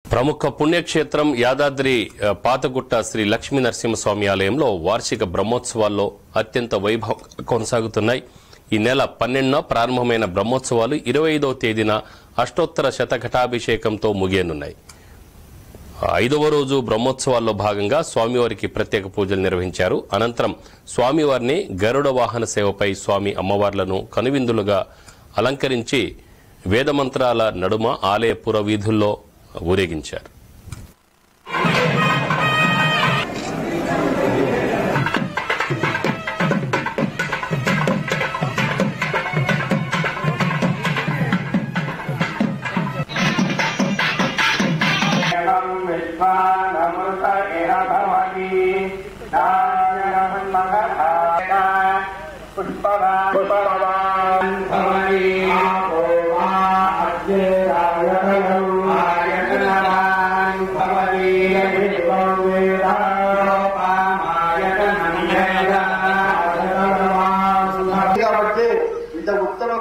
ప్రముఖ పుణ్యక్షేత్రం యాదాద్రి పాతగుట్ట శ్రీ లక్ష్మీ నరసింహస్వామి ఆలయంలో వార్షిక బ్రహ్మోత్సవాల్లో అత్యంత వైభవం కొనసాగుతున్నాయి. ఈ నెల 12న ప్రారంభమైన బ్రహ్మోత్సవాలు 25వ తేదీన అష్టోత్తర శతఘటాభిషేకంతో ముగియనున్నాయి. 5వ రోజు బ్రహ్మోత్సవాల్లో భాగంగా స్వామివారికి ప్రత్యేక పూజలు నిర్వహించారు. అనంతరం స్వామివారిని గరుడ వాహన సేవపై స్వామి అమ్మవార్లను కనువిందులుగా అలంకరించి వేదమంత్రాల నడుమ ఆలయ పురవీధుల్లో ఊరేగించారు. ఇంత ఉత్తమ